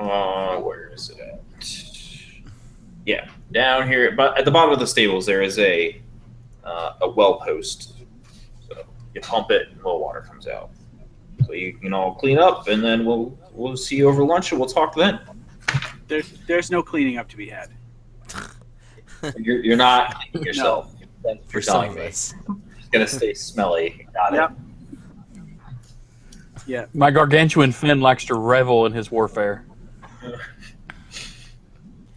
Where is it at? Yeah, down here, but at the bottom of the stables there is a well post. So you pump it, and a little water comes out. So you can all clean up, and then we'll see you over lunch, and we'll talk then. There's no cleaning up to be had. You're not cleaning yourself. No. For some of us, it's gonna stay smelly. Got it. Yeah. My gargantuan Finn likes to revel in his warfare.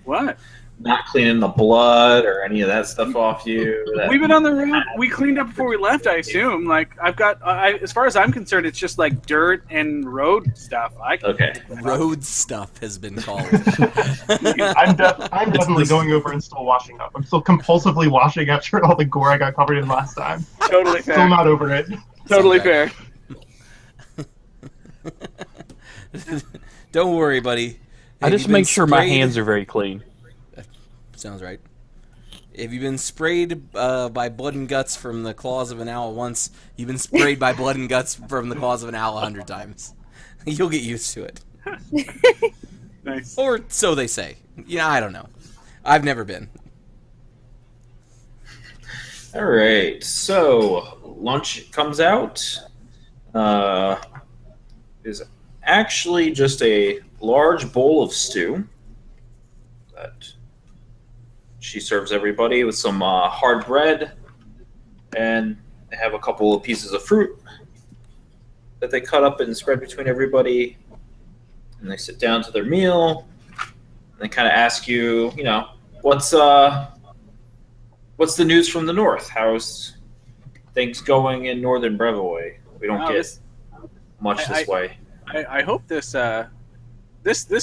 What? Not cleaning the blood or any of that stuff off you. We've been on the road. We cleaned up before we left, I assume. Like, I've got, as far as I'm concerned, it's just like dirt and road stuff. Okay. Road stuff has been called. I'm definitely going over and still washing up. I'm still compulsively washing after all the gore I got covered in last time. Totally fair. Still not over it. Totally fair. Don't worry, buddy. I just make sure my hands are very clean. Sounds right. If you've been sprayed by blood and guts from the claws of an owl once, you've been sprayed by blood and guts from the claws of an owl 100 times. You'll get used to it. Nice. Or so they say. Yeah, I don't know. I've never been. All right. So lunch comes out. Is actually just a large bowl of stew that she serves everybody with some hard bread, and they have a couple of pieces of fruit that they cut up and spread between everybody, and they sit down to their meal, and they kind of ask you, what's the news from the north? How's things going in northern Brevoy? We don't get much this way. I hope this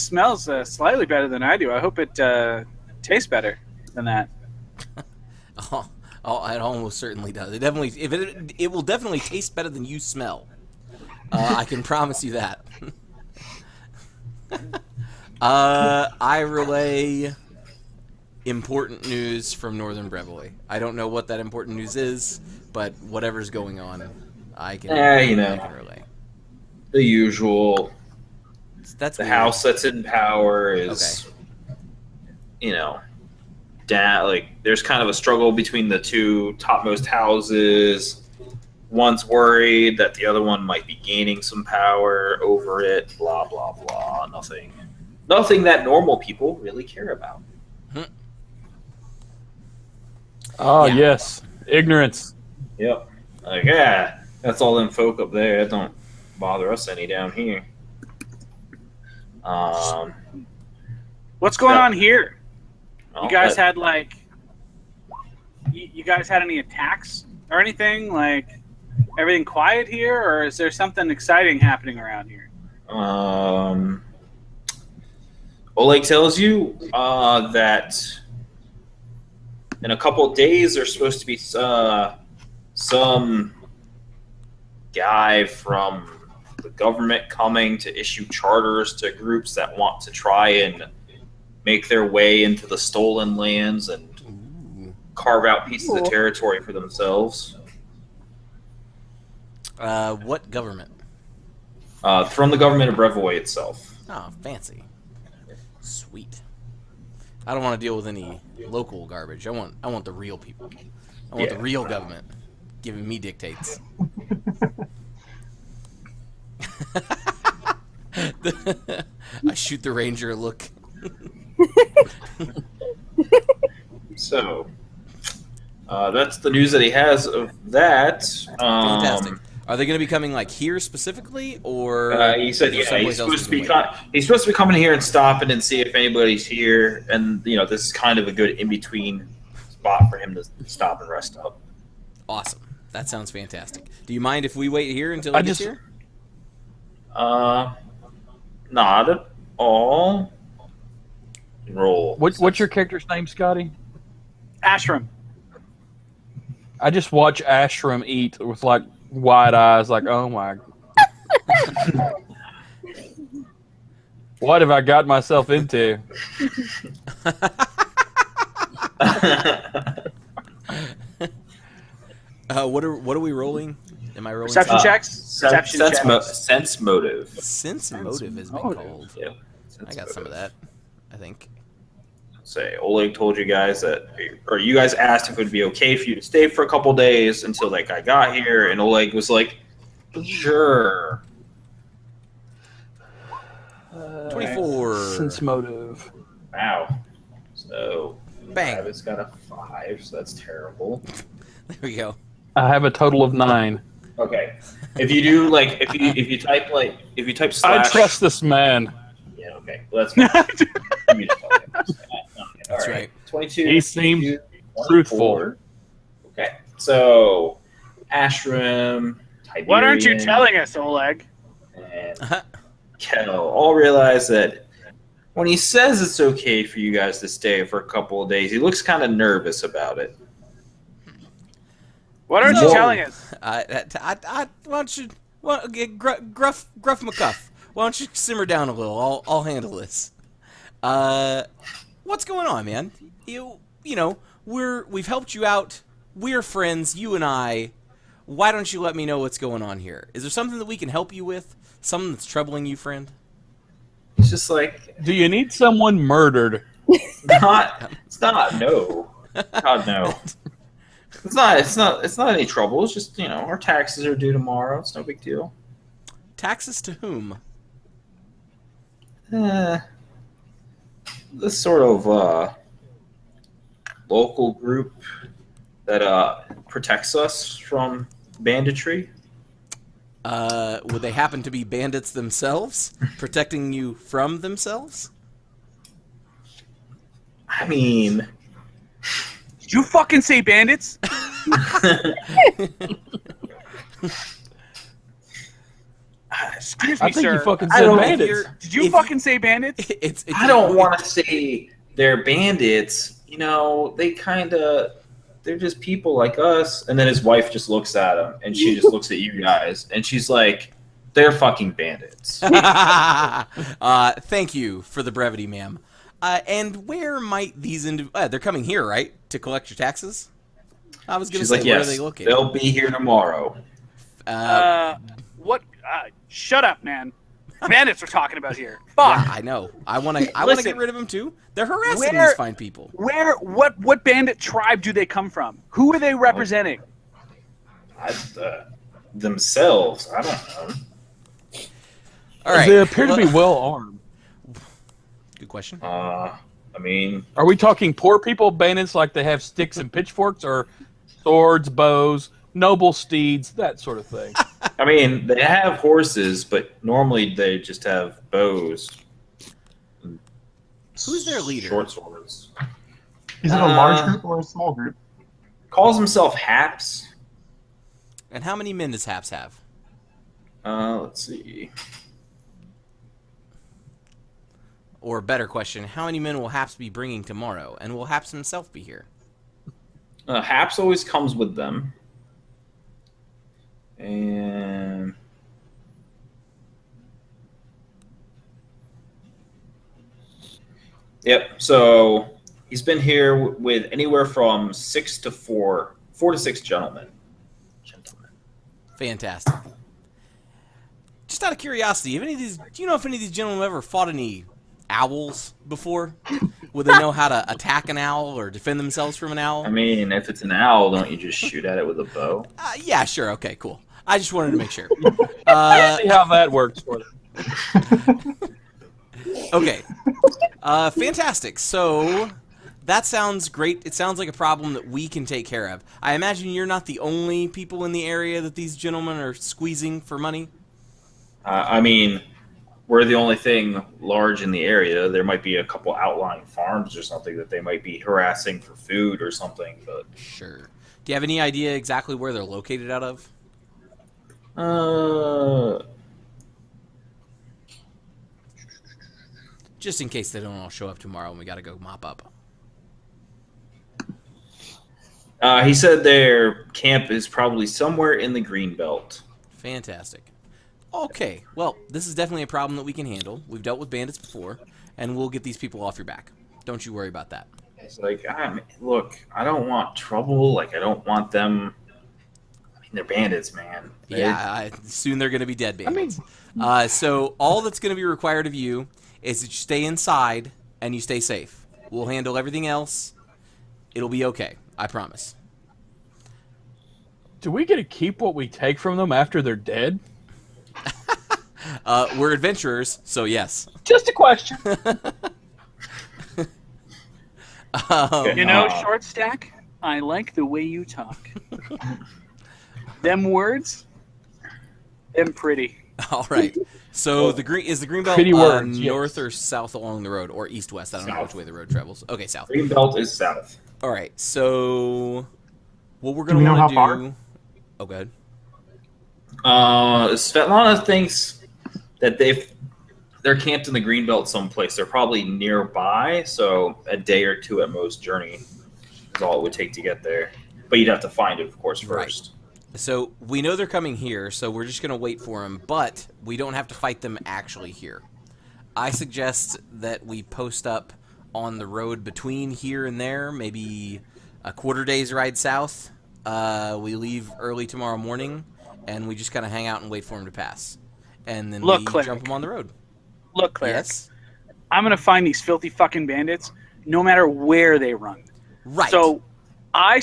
smells slightly better than I do. I hope it tastes better than that. Oh, it almost certainly does. It will definitely taste better than you smell. I can promise you that. I relay important news from Northern Brevoy. I don't know what that important news is, but whatever's going on, I can relay. The usual. That's the weird. house that's in power is, down. Like there's kind of a struggle between the two topmost houses. One's worried that the other one might be gaining some power over it. Blah blah blah. Nothing that normal people really care about. Oh yes, ignorance. Yep. Like that's all them folk up there. That don't bother us any down here. What's going on here? You guys had you guys had any attacks or anything? Like everything quiet here, or is there something exciting happening around here? Oleg tells you that in a couple of days there's supposed to be some guy from the government coming to issue charters to groups that want to try and make their way into the stolen lands and carve out pieces of territory for themselves. What government? From the government of Brevoy itself. Oh, fancy. Sweet. I don't want to deal with any local garbage. I want the real people. I want the real government giving me dictates. I shoot the ranger a look. So, that's the news that he has of that. Fantastic. Are they going to be coming here specifically, or he said he's supposed to be coming here and stopping and see if anybody's here, and this is kind of a good in between spot for him to stop and rest up. Awesome. That sounds fantastic. Do you mind if we wait here until he gets here? Not at all. Roll. What's your character's name, Scotty? Ashram. I just watch Ashram eat with wide eyes, oh my. What have I got myself into? What are we rolling? Am I rolling? Perception checks? Sense motive. Sense motive has been called. Yeah. I got some of that, I think. Say Oleg told you guys that, or you guys asked if it would be okay for you to stay for a couple days until that guy got here, and Oleg was like, "Sure." 24. Sense motive. Wow. So Bang. Travis got a 5, so that's terrible. There we go. I have a total of 9. Okay. If you do if you type I slash, trust this man. yeah, okay. Well, that's fine. You just tell him. That's All right. 22. He seems 24. truthful. Okay. So Ashram, Tiberian, What aren't you telling us, Oleg? and Kel all realize that when he says it's okay for you guys to stay for a couple of days, he looks kind of nervous about it. What aren't you telling us? Why don't you, Gruff McCuff? Why don't you simmer down a little? I'll handle this. What's going on, man? You know, we've helped you out. We're friends, you and I. Why don't you let me know what's going on here? Is there something that we can help you with? Something that's troubling you, friend? It's just like Do you need someone murdered? it's not no. God no. It's not any trouble. It's just, our taxes are due tomorrow. It's no big deal. Taxes to whom? This sort of local group that protects us from banditry. Would they happen to be bandits themselves, protecting you from themselves? I mean, Did you fucking say bandits? Excuse me, I think sir. you fucking I said don't- bandits. Did you fucking say bandits? It's I don't want to say they're bandits. They're just people like us. And then his wife just looks at him, and she just looks at you guys, and she's like, they're fucking bandits. Thank you for the brevity, ma'am. And where might these they're coming here, right? To collect your taxes? I was going to She's say, like, where are yes, they located? they'll be here tomorrow. What? Shut up, man. Bandits we're talking about here. Fuck. Yeah, I know. I want to Listen. get rid of them too. They're harassing Where- these fine people. What bandit tribe do they come from? Who are they representing? Themselves, I don't know. All right. They appear to be well armed. Good question. I mean, Are we talking poor people bandits like they have sticks and pitchforks, or swords, bows, noble steeds, that sort of thing? they have horses, but normally they just have bows. Who's their leader? Short swords. Is it a large group or a small group? Calls himself Haps. And how many men does Haps have? Let's see. Or better question, how many men will Haps be bringing tomorrow? And will Haps himself be here? Haps always comes with them. And yep, so he's been here with anywhere from 4 to 6 gentlemen. Fantastic. Just out of curiosity, do you know if any of these gentlemen have ever fought any owls before? Would they know how to attack an owl or defend themselves from an owl? If it's an owl, don't you just shoot at it with a bow? Yeah, sure. Okay, cool. I just wanted to make sure. See how that works for them. Okay. Fantastic. So that sounds great. It sounds like a problem that we can take care of. I imagine you're not the only people in the area that these gentlemen are squeezing for money? We're the only thing large in the area. There might be a couple outlying farms or something that they might be harassing for food or something, but Sure. Do you have any idea exactly where they're located out of? Just in case they don't all show up tomorrow and we got to go mop up. He said their camp is probably somewhere in the green belt. Fantastic. Okay, well, this is definitely a problem that we can handle. We've dealt with bandits before, and we'll get these people off your back. Don't you worry about that. It's like, look, I don't want trouble. I don't want them. They're bandits, man. Yeah, soon they're going to be dead bandits. So all that's going to be required of you is that you stay inside and you stay safe. We'll handle everything else. It'll be okay. I promise. Do we get to keep what we take from them after they're dead? We're adventurers, so yes. Just a question. You know, Short Stack, I like the way you talk. Them words, them pretty. All right. So the green belt Pretty words, north yes. or south along the road, or east-west? I don't know South. which way the road travels. Okay, south. Green belt is south. All right. So what we're Do we going to know want to how do... Oh, go ahead. Svetlana thinks that they're camped in the green belt someplace. They're probably nearby, so a day or two at most journey is all it would take to get there. But you'd have to find it, of course, first. So we know they're coming here, so we're just going to wait for them, but we don't have to fight them actually here. I suggest that we post up on the road between here and there, maybe a quarter day's ride south. We leave early tomorrow morning, and we just kind of hang out and wait for them to pass. And then we jump them on the road. Look, Cleric, Yes? I'm going to find these filthy fucking bandits no matter where they run. Right. So I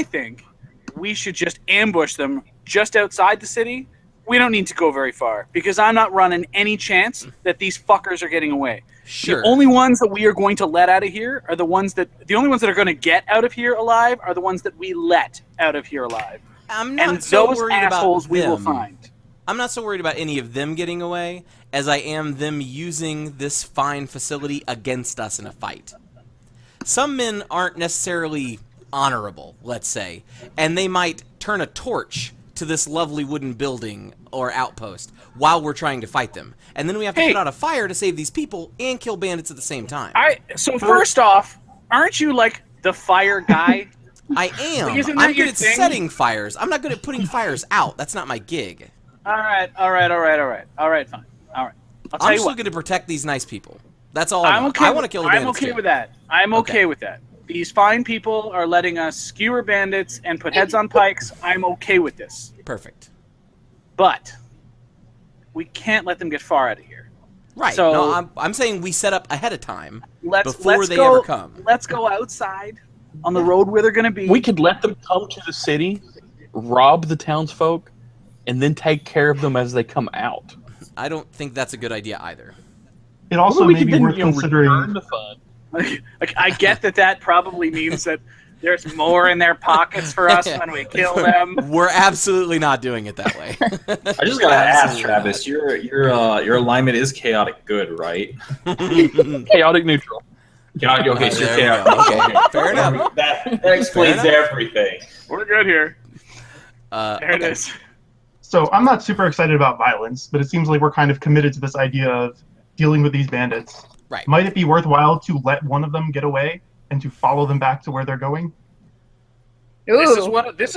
think we should just ambush them just outside the city. We don't need to go very far because I'm not running any chance that these fuckers are getting away. Sure. The only ones that we are going to let out of here are the only ones that are going to get out of here alive are the ones that we let out of here alive. I'm not And so those worried assholes about we will them. find. I'm not so worried about any of them getting away as I am them using this fine facility against us in a fight. Some men aren't necessarily honorable, let's say, and they might turn a torch to this lovely wooden building or outpost while we're trying to fight them. And then we have to put out a fire to save these people and kill bandits at the same time. So first off, aren't you like the fire guy? I am. Isn't that I'm your good at thing? setting fires. I'm not good at putting fires out. That's not my gig. All right, fine. All right. I'll tell I'm you just what. looking to protect these nice people. That's all I I'm want. okay. I want to kill the bandits. I'm okay too. with that. I'm Okay. okay with that. These fine people are letting us skewer bandits and put heads on pikes. I'm okay with this. Perfect. But we can't let them get far out of here. Right. So- No, I'm saying we set up ahead of time Let's before they go, ever come. Let's go outside on the road where they're going to be. We could let them come to the city, rob the townsfolk, and then take care of them as they come out. I don't think that's a good idea either. It also we may could be then, worth return considering. the fun. Like, I get that probably means that there's more in their pockets for us when we kill them. We're absolutely not doing it that way. I just gotta ask, Absolutely Travis. Your alignment is chaotic good, right? Chaotic neutral. Chaotic. Okay, so There you're we go. chaotic. Okay, fair enough. That explains Fair enough. everything. We're good here. There it Okay. is. So I'm not super excited about violence, but it seems like we're kind of committed to this idea of dealing with these bandits. Right. Might it be worthwhile to let one of them get away and to follow them back to where they're going? This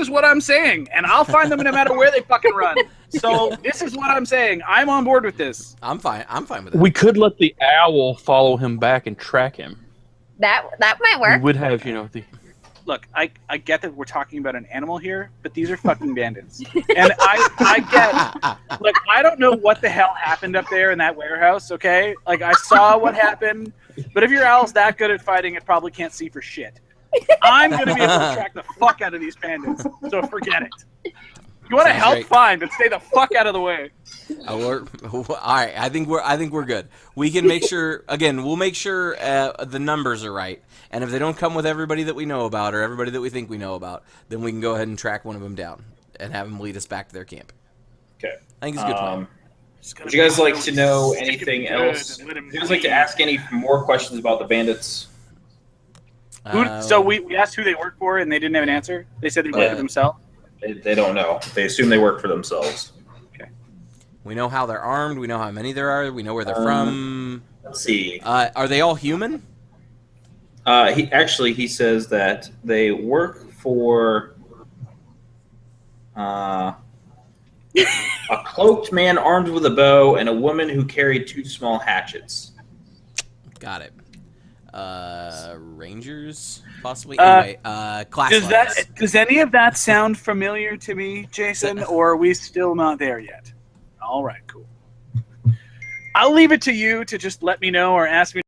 is what I'm saying, and I'll find them no matter where they fucking run. So this is what I'm saying. I'm on board with this. I'm fine. I'm fine with that. We could let the owl follow him back and track him. That might We work. would have, the... Look, I get that we're talking about an animal here, but these are fucking bandits. And I get, look, I don't know what the hell happened up there in that warehouse, okay? Like, I saw what happened, but if your owl's that good at fighting, it probably can't see for shit. I'm going to be able to track the fuck out of these bandits, so forget it. You want to Sounds help, great. fine, but stay the fuck out of the way. All right. I think we're good. We can make sure. Again, we'll make sure the numbers are right. And if they don't come with everybody that we know about or everybody that we think we know about, then we can go ahead and track one of them down and have them lead us back to their camp. Okay. I think it's a good plan. Would you guys like to know anything else? Would you guys like to ask any more questions about the bandits? So we asked who they work for, and they didn't have an answer? They said they work for themselves? They don't know. They assume they work for themselves. We know how they're armed. We know how many there are. We know where they're from. Let's see. Are they all human? He says that they work for a cloaked man armed with a bow and a woman who carried 2 small hatchets. Got it. Rangers, possibly. Anyway, class levels. Does any of that sound familiar to me, Jason, or are we still not there yet? All right, cool. I'll leave it to you to just let me know or ask me